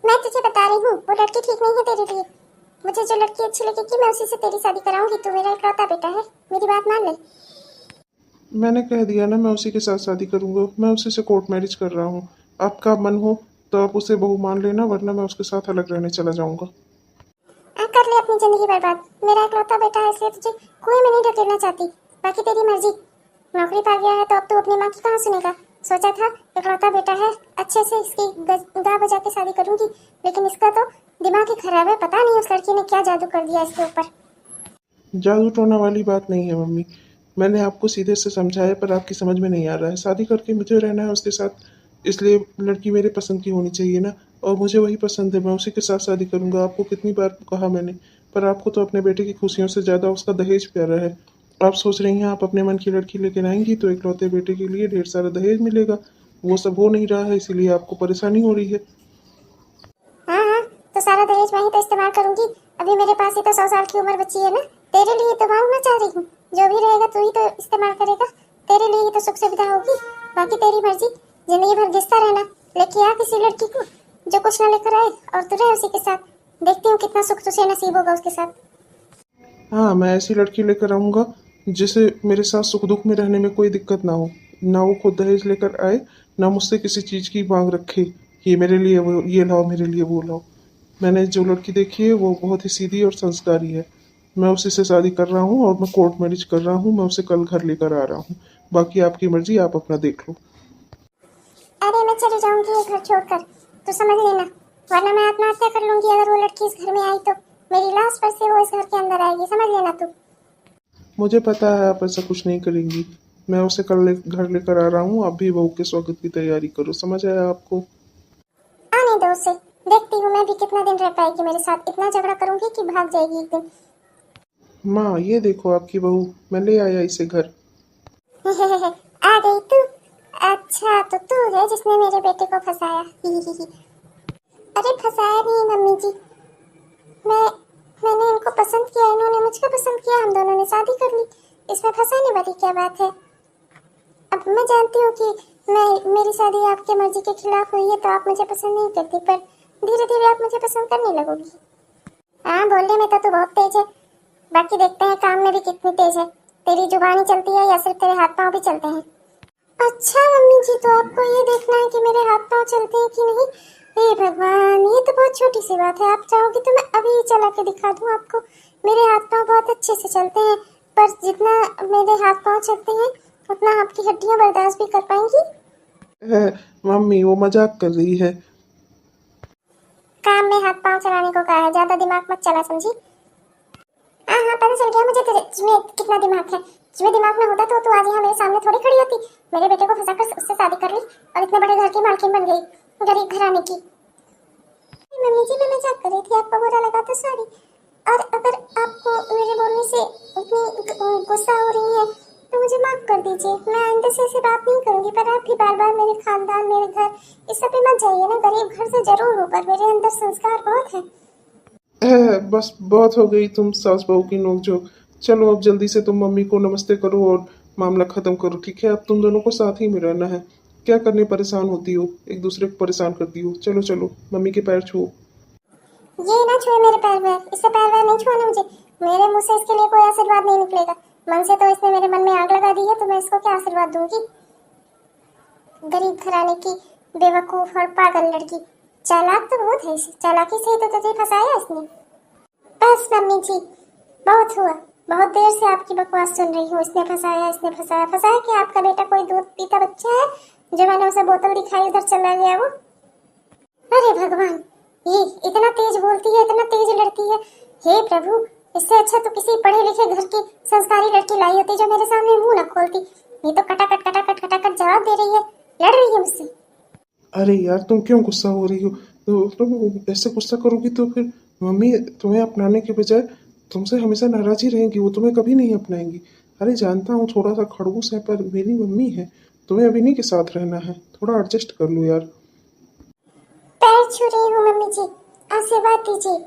मैं तुझे बता रही हूँ, वो लड़की ठीक नहीं है तेरे लिए। मुझे जो लड़की अच्छी लगेगी मैं उसी से तेरी शादी कराऊंगी। तू मेरा इकलौता बेटा है, मेरी बात मान ले। मैंने कह दिया ना, मैं उसी के साथ शादी करूंगा। मैं उसी से कोर्ट मैरिज कर रहा हूँ। आपका मन हो तो आप उसे बहू मान लेना, वरना मैं उसके साथ अलग रहने चला जाऊंगा। कर ले अपनी जिंदगी बर्बाद। मेरा इकलौता बेटा है इसलिए तुझे कुएं में नहीं ढकेलना चाहती। बाकी तेरी मर्जी। नौकरी पा गया है तो अब तू अपनी माँ की कहाँ सुनेगा। सोचा था इकलौता बेटा है, अच्छे से इसकी गा बजा के शादी करूंगी, लेकिन इसका तो दिमाग ही खराब है। पता नहीं उस लड़की ने क्या जादू कर दिया इसके ऊपर। जादू टोना वाली बात नहीं है मम्मी। मैंने आपको सीधे से समझाया पर आपकी समझ में नहीं आ रहा है। शादी करके मुझे रहना है उसके साथ, इसलिए लड़की मेरे पसंद की होनी चाहिए ना। और मुझे वही पसंद है, मैं उसी के साथ शादी करूंगा। आपको कितनी बार कहा मैंने, पर आपको तो अपने बेटे की खुशियों से ज़्यादा उसका दहेज प्यारा है। आप सोच रही हैं आप अपने मन की लड़की लेकर आएंगी तो इकलौते बेटे के लिए ढेर सारा दहेज मिलेगा। वो सब हो नहीं रहा है, इसीलिए आपको परेशानी हो रही है। हाँ हाँ, तो सारा दहेज मैं ही तो इस्तेमाल करूंगी। अभी मेरे पास ही तो 100 साल की उम्र बची है ना। तेरे लिए तो मांगना चाह रही हूँ। जो भी रहेगा तू ही तो इस्तेमाल करेगा। तेरे लिए ही तो सुख सुविधा होगी। बाकी तेरी मर्जी। जिंदगी भर घिसता रहना। लेके आ किसी लड़की को जो कुछ ना लेकर आए और तू रहे उसी के साथ। देखती हूँ कितना सुख तुझे नसीब होगा उसके साथ। हाँ, मैं ऐसी लड़की लेकर आऊँगा जिसे मेरे साथ सुख दुख में रहने में कोई दिक्कत ना हो। ना वो खुद दहेज लेकर आए, ना मुझसे किसी चीज़ की मांग रखे कि मेरे लिए वो ये लाओ, मेरे लिए वो लाओ। मैंने जो लड़की देखी है वो बहुत ही सीधी और संस्कारी है। मैं उसी से शादी कर रहा हूँ और मैं कोर्ट मैरिज कर रहा हूँ। मैं उसे कल घर लेकर आ रहा हूँ। बाकी आपकी मर्जी, आप अपना देख लो। अरे मैं चली जाऊंगी ये घर छोड़कर, तो समझ लेना। वरना मैं आत्महत्या कर लूंगी अगर वो लड़की इस घर में आई तो। मेरी लाश पर से वो इस घर के अंदर आएगी, समझ लेना तू। मुझे पता है आप ऐसा कुछ नहीं करेंगी। मैं उसे घर लेकर आ रहा हूँ। आप भी बहू के स्वागत की तैयारी करो। समझ आया आपको? आने दो उसे। देखती हूँ मैं भी कितना दिन रह पाएगी मेरे साथ। इतना झगड़ा करूंगी कि भाग जाएगी एक दिन। माँ, ये देखो आपकी बहू। मैं ले आया इसे घर। आ गई तू। अच्छा तो तू है जिसने मेरे बेटे को फंसाया। अरे फंसाया नहीं मम्मी जी। मैं मैंने इनको पसंद किया, इन्होंने मुझको पसंद किया, हम दोनों ने शादी कर ली। इसमें फंसाने वाली क्या बात है। अब मैं जानती हूँ कि मेरी शादी आपके मर्जी के खिलाफ हुई है तो आप मुझे पसंद नहीं करती, पर धीरे धीरे आप मुझे पसंद करने लगोगी। हाँ, बोलने में तो तू बहुत तेज है। बाकी देखते हैं काम में भी कितनी तेज है। तेरी जुबानी चलती है या सिर्फ तेरे हाथ पांव भी चलते हैं। अच्छा मम्मी जी, तो आपको ये देखना है कि मेरे हाथ पांव चलते हैं कि नहीं। हे भगवान, ये तो बहुत छोटी सी बात है। आप चाहोगे तो मैं अभी चला के दिखा दूं आपको। मेरे हाथ पांव बहुत अच्छे से चलते हैं, पर जितना मेरे हाथ पांव चलते हैं उतना आपकी हड्डियां बर्दाश्त भी कर पाएंगी। है, मम्मी वो मजाक कर रही है। काम में हाथ पांव चलाने को कहा है, ज्यादा दिमाग मत चला, समझी। हाँ हाँ, पता चल गया मुझे तेरे तुझमें कितना दिमाग है। तुझमें दिमाग में होता तो तू आज यहाँ मेरे सामने थोड़ी खड़ी होती। मेरे बेटे को फंसाकर उससे शादी कर ली और इतने बड़े घर की मालकिन बन गई, गरीब घराने की। मम्मी जी मैं मजाक कर रही थी, आपको बुरा लगा तो सॉरी। और अगर आपको मेरे बोलने से इतनी गुस्सा हो रही है तो मुझे माफ कर दीजिए। मैं आइंदा से ऐसी बात नहीं करूंगी, पर आप भी बार बार मेरे खानदान, मेरे घर इस सब पे मत जाइए ना। गरीब घर से जरूर हो, पर मेरे अंदर संस्कार बहुत है। बस बहुत हो गई तुम सास बहू की नोकझोंक। चलो अब जल्दी से तुम मम्मी को नमस्ते करो और मामला खत्म करो, ठीक है? अब तुम दोनों को साथ ही में रहना है। क्या करने परेशान होती हो, एक दूसरे को परेशान करती हो। चलो चलो, मम्मी के पैर छुओ। ये ना छुए मेरे पैर वैर, इससे पैर वैर नहीं छुआना मुझे। मेरे मुंह से इसके लिए कोई आशीर्वाद नहीं निकलेगा। मन से तो इसने मेरे मन में आग लगा दी है, तो मैं इसको क्या आशीर्वाद दूंगी। गरीब घराने की बेवकूफ और पागल लड़की। चालाक तो बहुत है इसे, चालाकी से ही तो तुझे फंसाया इसने। बस मम्मी जी, बहुत हुआ। बहुत देर से आपकी बकवास सुन रही हूँ। इसने फंसाया, इसने फंसाया। फंसाया कि आपका बेटा कोई दूध पीता बच्चा है जो मैंने उसे बोतल दिखाई, उधर चला गया वो। अरे भगवान, ये इतना तेज बोलती है, इतना तेज लड़ती है। हे प्रभु, इससे अच्छा तो किसी पढ़े लिखे घर की संस्कारी लड़की लाई होती जो मेरे सामने मुंह न खोलती। ये तो कटाकट कटाकट कटाकट जवाब दे रही है, लड़ रही है मुझसे। अरे यार, तुम क्यों गुस्सा हो रही हो? तो तुम ऐसे गुस्सा करोगी तो फिर मम्मी तुम्हें अपनाने के बजाय तुमसे हमेशा नाराज ही रहेंगी। वो तुम्हें कभी नहीं अपनाएंगी। अरे जानता हूँ थोड़ा सा खड़ूस है, पर मेरी मम्मी है। तुम्हें अभी नहीं के साथ रहना है, थोड़ा एडजस्ट कर लो यार। पैर छू रही हूँ मम्मी जी, आशीर्वाद दीजिए।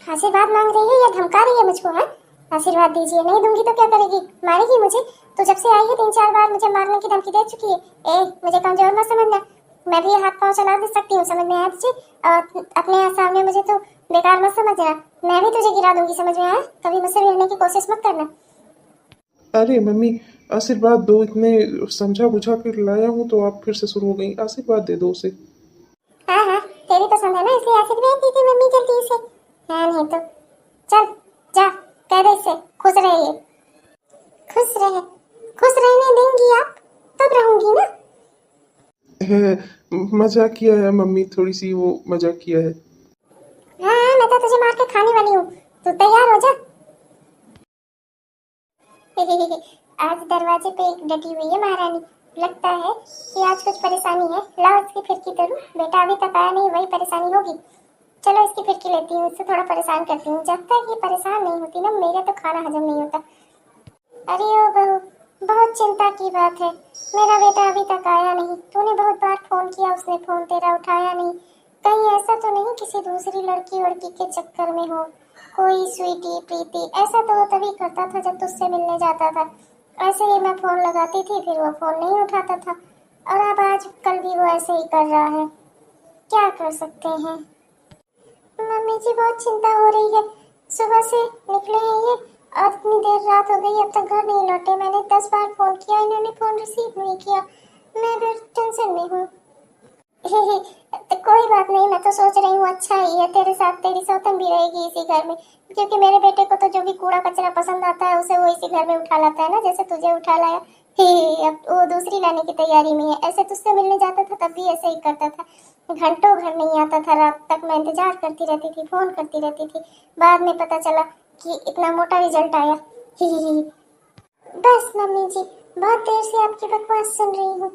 आशीर्वाद मांग रही है या धमका रही है मुझको? है, आशीर्वाद दीजिए। नहीं दूंगी तो क्या करेगी, मारेगी मुझे? तो जब से आई है 3-4 बार मुझे मारने की धमकी दे चुकी है। ए, मुझे कमजोर मत समझना। मैं भी हाथ पाँव चला दे सकती हूँ, समझ में आया तुझे? और अपने यहाँ सामने मुझे तो बेकार मत समझना, मैं भी तुझे गिरा दूंगी, समझ में आया? कभी मुझसे भिड़ने की कोशिश मत करना। अरे मम्मी, आशीर्वाद दो, इतने समझा बुझा कर लाया हूँ तो आप फिर से शुरू हो गई। आशीर्वाद दे दो उसे। हाँ हाँ, तेरी पसंद है ना, इसलिए आशीर्वाद दी थी मम्मी जल्दी से। हाँ नहीं तो चल जा, कह दे इससे खुश रहिए। खुश रहे, खुश रहने देंगी आप तब रहूंगी ना। है, मजाक किया है मम्मी, थोड़ी सी वो मजाक किया है। हाँ हाँ, मैं तो तुझे मार के खाने वाली हूँ, तू तैयार हो जा। आज दरवाजे पे एक डटी हुई है महारानी, लगता है कि आज कुछ परेशानी है। लाओ इसकी फिरकी करूँ, बेटा अभी तक आया नहीं, वही परेशानी होगी। चलो इसकी फिरकी लेती हूँ, इससे थोड़ा परेशान करती हूँ। जब तक ये परेशान नहीं होती ना, मेरा तो खाना हजम नहीं होता। अरे ओ बहू, बहुत चिंता की बात है, मेरा बेटा अभी तक आया नहीं। तूने बहुत बार फोन किया, उसने फोन तेरा उठाया नहीं। कहीं ऐसा तो नहीं किसी दूसरी लड़की वड़की के चक्कर में हो? कोई स्वीटी प्रीति ऐसा तो वो तभी करता था जब तुझसे मिलने जाता था। ऐसे ही मैं फोन लगाती थी, फिर वो फोन नहीं उठाता था, और अब आज कल भी वो ऐसे ही कर रहा है। क्या कर सकते हैं? मम्मी जी बहुत चिंता हो रही है, सुबह से निकले हैं ये और इतनी देर रात हो गई, अब तक घर नहीं लौटे। मैंने 10 बार फोन किया, इन्होंने फोन रिसीव नहीं किया। मैं फिर टेंशन में हूँ। तो कोई बात नहीं, मैं तो सोच रही हूँ अच्छा ही है, तेरे साथ तेरी सौतन भी रहेगी इसी घर में, क्योंकि मेरे बेटे को तो जो भी कूड़ा कचरा पसंद आता है उसे वो इसी घर में उठा लाता है ना, जैसे तुझे उठा लाया। अब वो दूसरी लाने की तैयारी में है। ऐसे तुझसे मिलने जाता था तब भी ऐसे ही करता था, घंटों घर नहीं आता था, रात तक मैं इंतजार करती रहती थी, फोन करती रहती थी। बाद में पता चला कि इतना मोटा रिजल्ट आया। बस मम्मी जी, बहुत देर से आपकी बकवास सुन रही हूँ।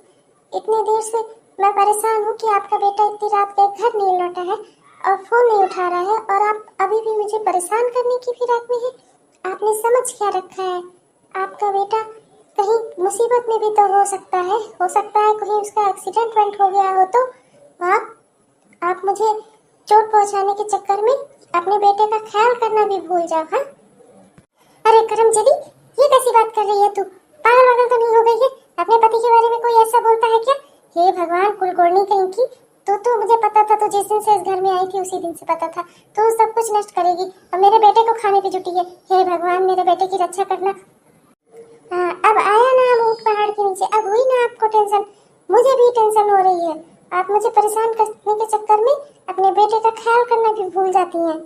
इतनी देर से मैं परेशान हूँ कि आपका बेटा इतनी रात गए घर नहीं लौटा है और फोन नहीं उठा रहा है, और आप अभी भी मुझे परेशान करने की फिराक में है। आपने समझ क्या रखा है? आपका बेटा कहीं मुसीबत में भी तो हो सकता है, हो सकता है कहीं उसका एक्सीडेंट वेंट हो गया हो तो। आप मुझे चोट पहुंचाने के चक्कर में अपने बेटे का ख्याल करना भी भूल जाओ। हाँ, अरे करमचदी, ये कैसी बात कर रही है तू? पागल वागल तो नहीं हो गई है? अपने पति के बारे में कोई ऐसा बोलता है क्या? हे भगवान, कुलकर्णी कहीं की। तो मुझे पता था, तो जिस दिन से इस घर में आई थी उसी दिन से पता था तो सब कुछ नष्ट करेगी और मेरे बेटे को खाने पे जुटी है। हे भगवान, मेरे बेटे की रक्षा करना। हाँ, अब आया ना हम ऊंट पहाड़ के नीचे, अब हुई ना आपको टेंशन? मुझे भी टेंशन हो रही है। आप मुझे परेशान करने के चक्कर में अपने बेटे का ख्याल करना भी भूल जाती हैं।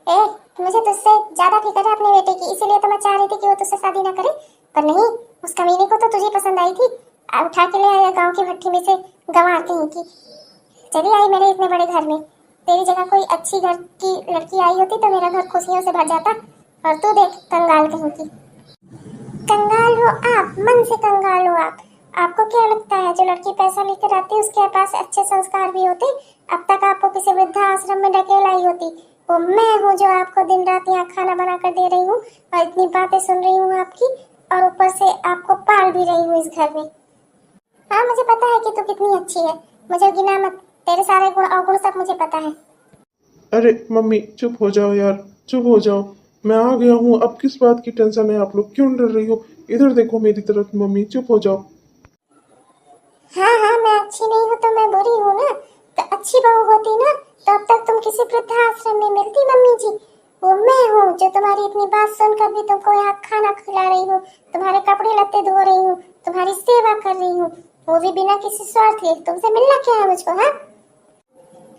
ए, मुझे तुझसे ज्यादा फिक्र है अपने बेटे की, इसीलिए तो मैं चाह रही थी कि वो तुझसे शादी ना करे, पर नहीं, उस कमीने को तो तुझे पसंद आई थी। उठा के ले आया गांव की भट्टी में से, गंवार कहीं की। चली आई मेरे इतने बड़े घर में। तेरी जगह कोई अच्छी घर की लड़की आई होती तो मेरा घर खुशियों से भर जाता, और तू देख कंगाल कहीं की। कंगाल हो आप, मन से कंगाल हो आप। आपको क्या लगता है जो लड़की पैसा लेकर आती उसके पास अच्छे संस्कार भी होते? अब तक आपको किसी वृद्धा आश्रम में ढकेल आई होती। वो मैं हूँ जो आपको दिन रात यहाँ खाना बना कर दे रही हूँ और इतनी बातें सुन रही हूँ आपकी, और ऊपर से आपको पाल भी रही हूँ इस घर में। हाँ, मुझे पता है कि तू कितनी अच्छी है, मुझे गिना मत, तेरे सारे गुण अवगुण सब मुझे पता है। अरे मम्मी, चुप हो जाओ यार, चुप हो जाओ। मैं आ गया हूँ, अब किस बात की टेंशन है? आप लोग क्यों डर रही हो? इधर देखो मेरी तरफ। मम्मी चुप हो जाओ। हाँ हाँ, मैं अच्छी नहीं हूँ तो मैं बुरी हूँ ना? तो अच्छी बहू होती ना तो अब तक तुम किसी वृद्धाश्रम में मिलती मम्मी जी। वो मैं हूँ जो तुम्हारी इतनी बात सुनकर भी तुमको यहाँ खाना खिला रही हूँ, तुम्हारे कपड़े लत्ते धो रही हूँ, तुम्हारी सेवा कर रही हूँ, वो भी बिना किसी स्वार्थ के। तुमसे मिलना क्या है मुझको? हाँ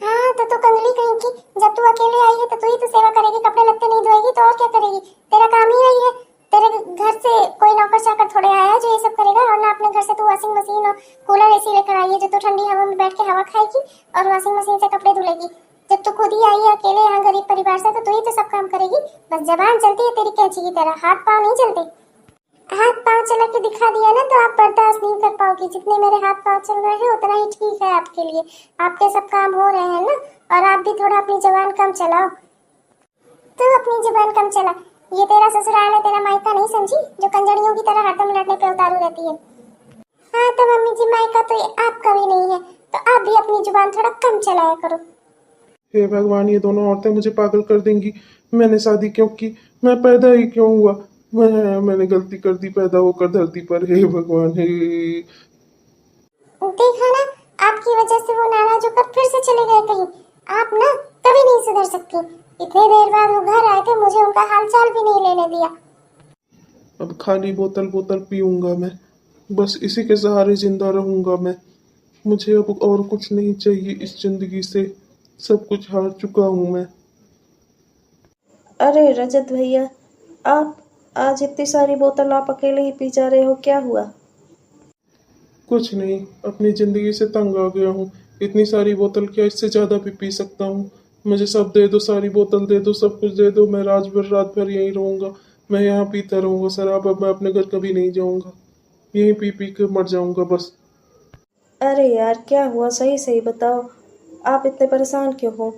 हाँ, तो तू कंगली कहीं की, जब तू अकेले आई है तो तू ही तो सेवा करेगी, कपड़े लत्ते नहीं धोएगी तो और क्या करेगी? तेरा काम ही वही है। तेरे घर से कोई नौकर चाकर थोड़े आया है जो ये सब करेगा, और ना अपने घर से तू वॉशिंग मशीन और कूलर एसी लेकर आई है जो तू ठंडी हवा में बैठ के हवा खाएगी और वॉशिंग मशीन से कपड़े धुलेगी। जब तू खुद ही आई है अकेले यहाँ गरीब परिवार से, तो तू ही तो सब काम करेगी। बस जबान चलती है तेरी कैंची की तरह, हाथ पाँव नहीं चलते। हाथ पाँव चला के दिखा दिया ना तो आप बर्दाश्त नहीं कर पाओगी। जितने मेरे हाथ पाँव चल रहे हैं उतना ही ठीक है आपके लिए, आपके सब काम हो रहे हैं ना। और आप भी थोड़ा अपनी जबान कम चलाओ। तू अपनी जबान कम चला, ये तेरा ससुराल है, तेरा मायका नहीं समझी, जो कंजड़ियों की तरह हरदम लड़ने पे उतारू रहती है। हाँ तो मम्मी जी, मायका तो ये आपका भी नहीं है, तो आप भी अपनी जुबान थोड़ा कम चलाया करो। हे भगवान, ये दोनों औरतें मुझे पागल कर देंगी। मैंने शादी क्यों की? मैं पैदा ही क्यों हुआ? मैंने गलती कर दी पैदा होकर धरती पर। हे भगवान, हे। देखा ना, आपकी वजह से वो नाराज होकर फिर से चले गए कहीं। आप ना कभी नहीं सुधर सकती। इतनी देर बाद वो घर आए थे, मुझे उनका हालचाल भी नहीं लेने दिया। अब खाली बोतल बोतल पीऊंगा मैं, बस इसी के सहारे जिंदा रहूंगा मैं। मुझे अब और कुछ नहीं चाहिए इस जिंदगी से, सब कुछ हार चुका हूँ मैं। अरे रजत भैया, आप आज इतनी सारी बोतल आप अकेले ही पी जा रहे हो, क्या हुआ? कुछ नहीं, अपनी जिंदगी से तंग आ गया हूँ। इतनी सारी बोतल क्या, इससे ज्यादा भी पी सकता हूँ। मुझे सब दे दो, सारी बोतल दे दो, सब कुछ दे दो। मैं रात भर यहीं रहूंगा। मैं यहाँ पीता रहूंगा शराब। अब मैं अपने घर कभी नहीं जाऊंगा। यहीं पी पी के मर जाऊंगा बस। अरे यार, क्या हुआ? सही सही बताओ, आप इतने परेशान क्यों हो?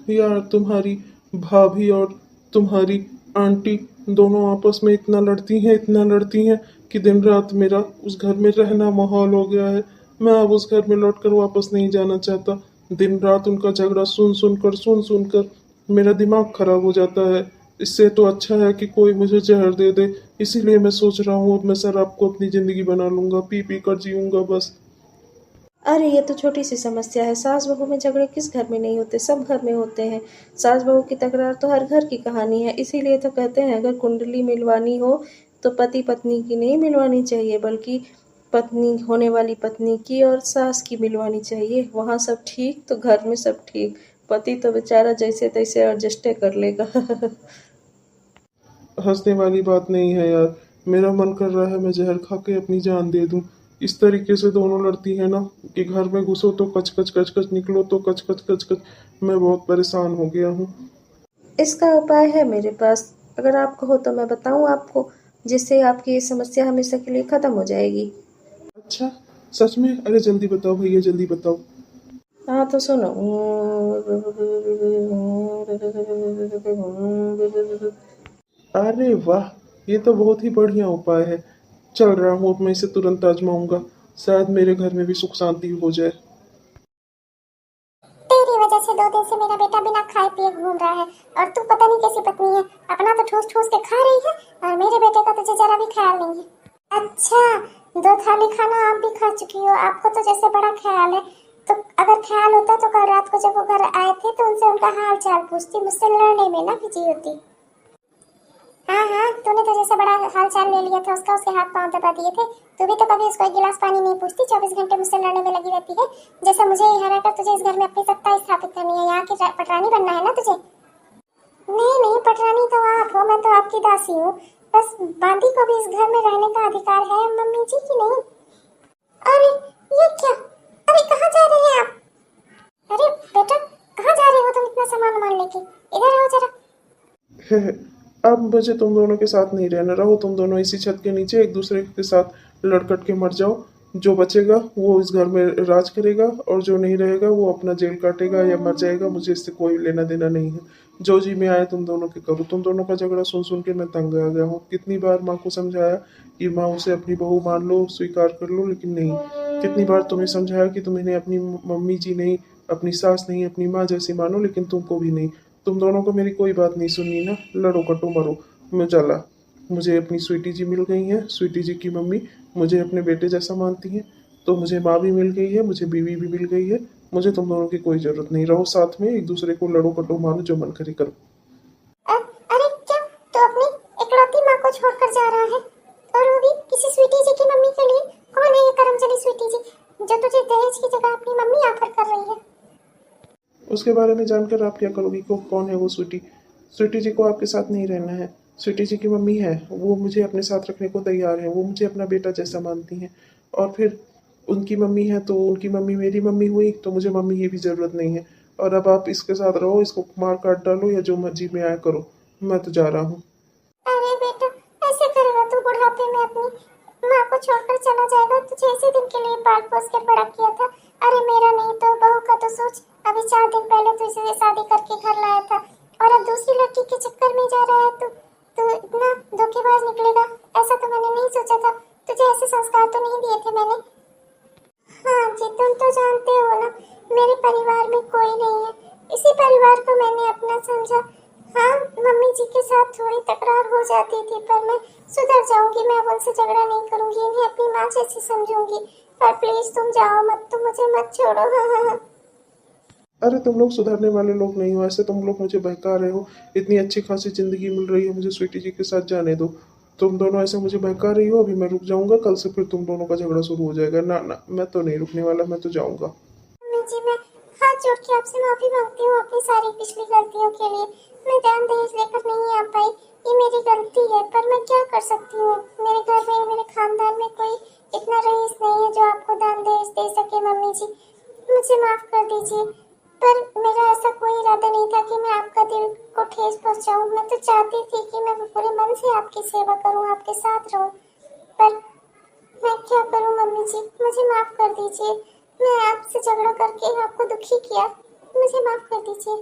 यार, तुम्हारी भाभी और तुम्हारी आंटी दोनों आपस में इतना लड़ती हैं कि दिन रात मेरा उस घर में रहना माहौल हो गया है। मैं अब उस घर में लौट कर वापस नहीं जाना चाहता। दिन रात उनका झगड़ा सुन सुन कर मेरा दिमाग खराब हो जाता है। इससे तो अच्छा है कि कोई मुझे जहर दे दे। इसीलिए मैं सोच रहा हूँ अब मैं शराब को अपनी जिंदगी बना लूंगा, पी पी कर जीऊंगा बस। अरे ये तो छोटी सी समस्या है। सास बहू में झगड़े किस घर में नहीं होते, सब घर में होते हैं। सास बहू की तकरार तो हर घर की कहानी है। इसीलिए तो कहते हैं, अगर कुंडली मिलवानी हो तो पति पत्नी की नहीं मिलवानी चाहिए, बल्कि पत्नी होने वाली पत्नी की और सास की मिलवानी चाहिए। वहाँ सब ठीक तो घर में सब ठीक। पति तो बेचारा जैसे तैसे एडजस्टे कर लेगा। हंसने वाली बात नहीं है यार। मेरा मन कर रहा है मैं जहर खा के अपनी जान दे दूं। इस तरीके से दोनों लड़ती है ना कि घर में घुसो तो कच कच कच कच, निकलो तो कच कच कच कच। मैं बहुत परेशान हो गया हूँ। इसका उपाय है मेरे पास, अगर आप कहो तो मैं बताऊं आपको, जिससे आपकी ये समस्या हमेशा के लिए खत्म हो जाएगी। अच्छा, सच में? अरे जल्दी बताओ भैया, जल्दी बताओ। हाँ तो सुनो। अरे वाह, ये तो बहुत ही बढ़िया उपाय है। चल रहा हूँ, अब मैं इसे तुरंत आजमाऊंगा। शायद मेरे घर में भी सुख शांति हो जाए। तेरी वजह से 2 दिन से मेरा बेटा बिना खाए पिए घूम रहा है, और तू पता नहीं कैसी पत्नी है। अपना तो ठूस ठूस के खा रही है, और मेरे बेटे का तुझे जरा भी ख्याल नहीं है। अच्छा, 2 थाली खाना आप भी खा चुकी हो। आपको तो जैसे बड़ा ख्याल है। तो अगर ख्याल होता तो कल रात को जब वो घर आए थे तो उनसे उनका हाल चाल पूछती, मुझसे लड़ने में ना बिजी होती। हाँ हाँ, तूने तो जैसे बड़ा हाल चाल ले लिया था उसका, उसके हाथ पांव दबा दिए थे। तू भी तो कभी उसको 1 गिलास पानी नहीं पूछती, 24 घंटे मुझसे लड़ने में लगी रहती है। जैसे मुझे ही हरा कर तुझे इस घर में अपनी सत्ता स्थापित करनी है, यहाँ की पटरानी बनना है ना तुझे। नहीं नहीं, पटरानी तो आप हो, मैं तो आपकी दासी हूँ। बस बांदी को भी इस घर में रहने का अधिकार है, मम्मी जी की नहीं। अरे ये क्या? अरे कहाँ जा रहे हैं आप? अरे बेटा, कहाँ जा रहे हो तुम इतना सामान वामान लेके? इधर आओ जरा। अब मुझे तुम दोनों के साथ नहीं रहना। रहो तुम दोनों इसी छत के नीचे, एक दूसरे के साथ लड़कट के मर जाओ। जो बचेगा वो इस घर में राज करेगा, और जो नहीं रहेगा वो अपना जेल काटेगा या मर जाएगा। मुझे इससे कोई लेना देना नहीं है। जो जी में आए तुम दोनों के करो। तुम दोनों का झगड़ा सुन सुन के मैं तंग आ गया हूँ। कितनी बार माँ को समझाया कि माँ उसे अपनी बहू मान लो, स्वीकार कर लो, लेकिन नहीं। कितनी बार तुम्हें समझाया कि तुम इन्हें अपनी मम्मी जी नहीं, अपनी सास नहीं, अपनी माँ जैसी मानो, लेकिन तुमको भी नहीं। तुम दोनों को मेरी कोई बात नहीं सुननी ना। लड़ो कटो मरो, मैं चला। मुझे अपनी स्वीटी जी मिल गई हैं। स्वीटी जी की मम्मी मुझे अपने बेटे जैसा मानती हैं, तो मुझे माँ भी मिल गई है, मुझे बीवी भी मिल गई है। मुझे तुम दोनों की कोई जरूरत नहीं। रहो साथ में, एक दूसरे को लड़ो कटो मारो, जो मन करे करो। अरे क्या, तू अपनी इकलौती माँ को छोड़कर जा रहा है, और वो भी किसी स्वीटी जी की मम्मी के लिए? कौन है ये करमचली स्वीटी जी जो तुझे दहेज की जगह अपनी मम्मी ऑफर कर रही है? उसके बारे में जानकर आप क्या करोगी? को कौन है वो स्वीटी? स्वीटी जी को आपके साथ नहीं रहना है। स्वीटी जी की मम्मी है, वो मुझे अपने साथ रखने को तैयार है। वो मुझे अपना बेटा जैसा मानती हैं। और फिर उनकी मम्मी है तो उनकी मम्मी मेरी मम्मी हुई, तो मुझे मम्मी की भी ज़रूरत नहीं है। और अब आप इसके साथ रहो, इसको मार काट डालो या जो मर्जी में आए करो। मैं तो जा रहा हूँ। अरे बेटा, ऐसे करेगा तू? बुढ़ापे में अपनी माँ को छोड़कर चला जाएगा? तुझे इसी दिन के लिए पाल पोस कर बड़ा किया था। अरे मेरा नहीं तो बहू का तो सोच। अभी 4 दिन पहले तू इसे शादी करके घर लाया था, और अब दूसरी लड़की के चक्कर में जा रहा है। तू इतना धोखेबाज निकलेगा ऐसा तो मैंने नहीं सोचा था। तुझे ऐसे संस्कार तो नहीं दिए थे मैंने। हाँ जी, तुम तो जानते हो ना, मेरे परिवार में कोई नहीं है। इसी परिवार को मैंने अपना समझा। हाँ, मम्मी जी के साथ थोड़ी तकरार हो जाती थी, पर मैं सुधर जाऊंगी। मैं अब उनसे झगड़ा नहीं करूंगी, इन्हें अपनी माँ जैसी समझूंगी। पर प्लीज तुम जाओ मत, तुम मुझे मत छोड़ो। अरे तुम लोग सुधरने वाले लोग नहीं हो, ऐसे तुम लोग मुझे बहका रहे हो। इतनी अच्छी खासी जिंदगी मिल रही है मुझे, स्वीटी जी के साथ जाने दो। तुम दोनों ऐसे मुझे बहका रही हो, अभी मैं रुक जाऊंगा, कल से फिर तुम दोनों का झगड़ा शुरू हो जाएगा। ना ना, मैं तो नहीं रुकने वाला, मैं तो जाऊंगा। मम्मी जी, मैं हाथ जोड़ के आपसे माफी मांगती हूँ अपनी सारी पिछली गलतियों के लिए। मैं दान दहेज लेकर नहीं आ पाई, ये मेरी गलती है, पर मैं क्या कर सकती हूँ। मेरे घर में, मेरे खानदान में कोई इतना रईस नहीं है जो आपको दान दहेज दे सके। मम्मी जी, मुझे माफ कर दीजिए, पर मेरा ऐसा कोई इरादा नहीं था कि मैं आपका दिल को ठेस पहुंचाऊं। मैं तो चाहती थी कि मैं पूरे मन से आपकी सेवा करूं, आपके साथ रहूं, पर मैं क्या करूं। मम्मी जी, मुझे माफ कर दीजिए, मैं आपसे झगड़ा करके आपको दुखी किया, मुझे माफ कर दीजिए।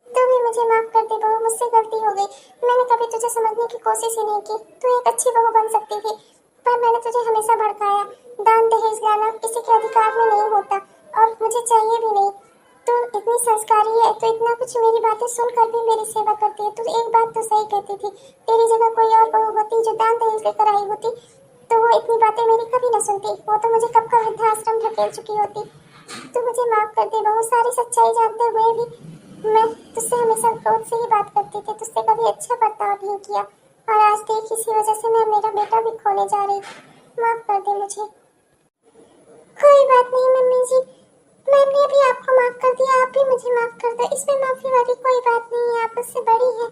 तू भी मुझे माफ कर दे बहू, मुझसे गलती हो गई। मैंने कभी तुझे समझने की कोशिश ही नहीं की। तू एक अच्छी बहू बन सकती थी, पर मैंने तुझे हमेशा भड़काया। दान दहेज लाना किसी के अधिकार में नहीं होता, और मुझे चाहिए भी नहीं। तू इतनी संस्कारी है तो इतना कुछ मेरी बातें सुनकर भी मेरी सेवा करती है। तू एक बात तो सही कहती थी, तेरी जगह कोई और बहू होती जो दान दहेज लेकर आई होती तो वो इतनी बातें मेरी कभी न सुनती, वो तो मुझे कब का वृद्धाश्रम धकेल चुकी होती। तू मुझे माफ कर दे बहू, सारी सच्चाई जानते हुए भी मैं तुझसे हमेशा क्रोध से ही बात करती थी, तुझसे कभी अच्छा बर्ताव नहीं किया, और आज देख इसी वजह से मैं मेरा बेटा भी खोने जा रही। माफ कर दे मुझे। कोई बात नहीं मम्मी जी, मैंने भी आपको माफ कर दिया, आप भी मुझे माफ कर दो, इसमें माफी वाली कोई बात नहीं है, आप मुझसे बड़ी हैं।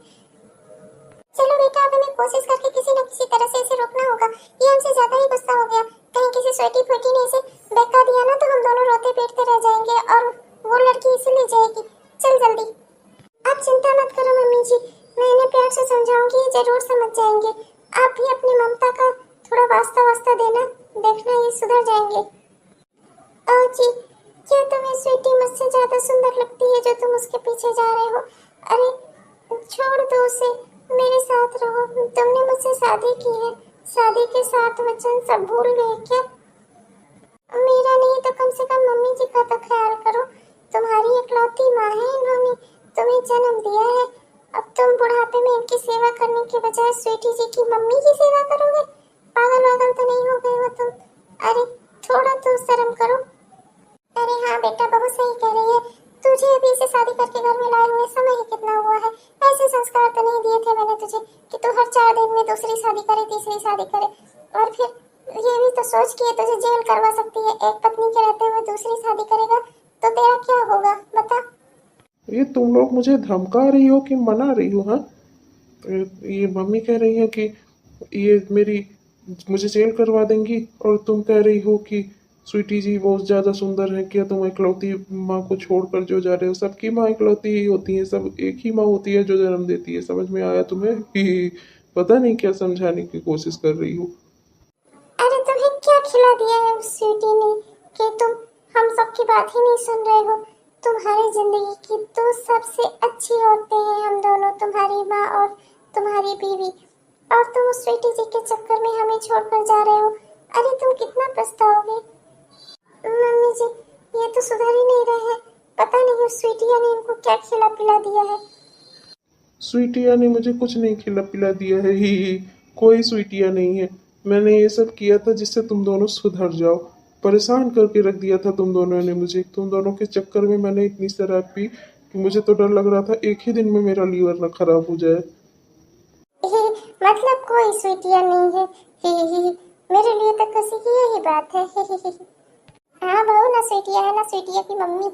चलो बेटा, अब हमें कोशिश करके किसी न किसी तरह से इसे रोकना होगा। ये हमसे ज्यादा ही गुस्सा हो गया, कहीं किसी स्वीटी फूटी ने इसे बहका दिया ना तो हम दोनों रोते पीटते रह जाएंगे और वो लड़की इसे ले जाएगी। चल जल्दी। आप चिंता मत करो मम्मी जी, मैं इन्हें प्यार से समझाऊंगी, ये जरूर समझ जाएंगे। आप भी अपनी ममता का थोड़ा वास्ता वास्ता देना, देखना ये सुधर जाएंगे। और जी, क्या तुम्हें स्वीटी मुझसे ज्यादा सुंदर लगती है जो तुम उसके पीछे जा रहे हो? अरे छोड़ दो उसे, मेरे साथ रहो। तुमने मुझसे शादी की है, शादी के साथ वचन सब भूल गए क्या? मेरा नहीं तो कम से कम मम्मी जी का तो ख्याल करो। तुम्हारी इकलौती माँ है, इन्होंने तुम्हें जन्म दिया है। अब तुम बुढ़ापे में इनकी सेवा करने के बजाय स्वीटी जी की मम्मी की सेवा करोगे? पागल वागल तो नहीं हो गए हो तुम? अरे थोड़ा तो शर्म करो। अरे हाँ बेटा, बहुत सही कह रही है। तुझे अभी से शादी करके घर में लाए हुए समय ही कितना हुआ है। ऐसे संस्कार तो नहीं दिए थे मैंने तुझे कि तू हर 4 दिन में दूसरी शादी करे, तीसरी शादी करे। और फिर ये भी तो सोच कि ये तुझे जेल करवा सकती है। एक पत्नी के रहते हुए दूसरी शादी करेगा तो तेरा क्या होगा बता। ये तुम लोग मुझे धमका रही हो कि मना रही हो? हाँ, ये मम्मी कह रही है कि ये मेरी मुझे जेल करवा देंगी, और तुम कह रही हो कि स्वीटी जी बहुत ज़्यादा सुंदर है। क्या तुम इकलौती माँ को छोड़कर जो जा रहे हो? सबकी माँ इकलौती ही होती है, सब एक ही माँ होती है जो जन्म देती है। समझ में आया तुम्हें? पता नहीं क्या समझाने की कोशिश कर रही हो। अरे तुम्हें क्या खिला दिया है उस स्वीटी ने कि तुम हम सबकी बात ही नहीं सुन रहे हो? तुम्हारी जिंदगी की तो सबसे अच्छी औरतें हैं हम दोनों, तुम्हारी माँ और तुम्हारी बीवी, और तुम उस स्वीटी जी के चक्कर में हमें छोड़कर जा रहे हो। अरे तुम कितना पछताओगे। मम्मी जी, ये तो सुधर ही नहीं रहे हैं, पता नहीं उस स्वीटिया ने इनको क्या खिला पिला दिया है। स्वीटिया ने मुझे कुछ नहीं खिला पिला दिया है। ही कोई स्वीटिया नहीं है। मैंने ये सब किया था जिससे तुम दोनों सुधर जाओ। परेशान करके रख दिया था तुम दोनों ने मुझे। तुम दोनों के चक्कर में मैंने इतनी शराब पी कि मुझे तो डर लग रहा था एक ही दिन में मेरा लीवर ना खराब हो जाए। मतलब कोई स्वीटिया नहीं है? मेरे लिए तो खुशी की यही बात है। हाँ बहू, ना स्वीटिया है ना स्वीटिया की मम्मी।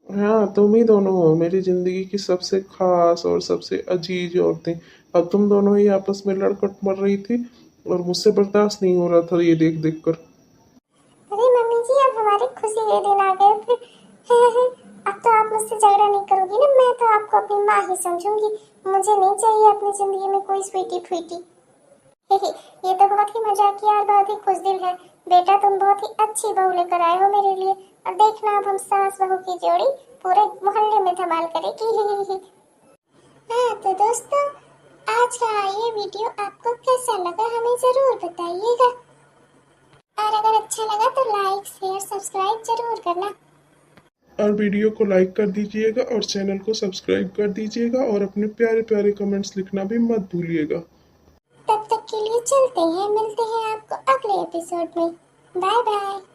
हाँ, तुम ही दोनों हो मेरी जिंदगी की सबसे खास और सबसे अजीज औरतें। अब तुम दोनों ही आपस में लड़कट मर रही थी और मुझसे बर्दाश्त नहीं हो रहा था ये देख देख कर। अरे मम्मी जी, अब हमारे खुशी के दिन आ गए फिर। अब तो आप मुझसे झगड़ा नहीं करोगी ना? मैं तो आपको अपनी माँ ही समझूंगी। मुझे नहीं चाहिए अपनी जिंदगी में कोई स्वीटी फूटी। ये तो बहुत ही मजाकिया और बहुत ही खुशदिल है। बेटा तुम बहुत ही अच्छी बहू लेकर आए हो मेरे लिए, और देखना अब हम सास बहू की जोड़ी पूरे मोहल्ले में धमाल करेगी। हाँ तो दोस्तों, आज का ये वीडियो आपको कैसा लगा हमें जरूर बताइएगा, और अगर अच्छा लगा तो लाइक शेयर सब्सक्राइब जरूर करना। और वीडियो को लाइक कर दीजिएगा और चैनल को सब्सक्राइब कर दीजिएगा, और अपने प्यारे प्यारे कमेंट्स लिखना भी मत भूलिएगा। तब तक के लिए चलते हैं, मिलते हैं आपको अगले एपिसोड में। Bye bye.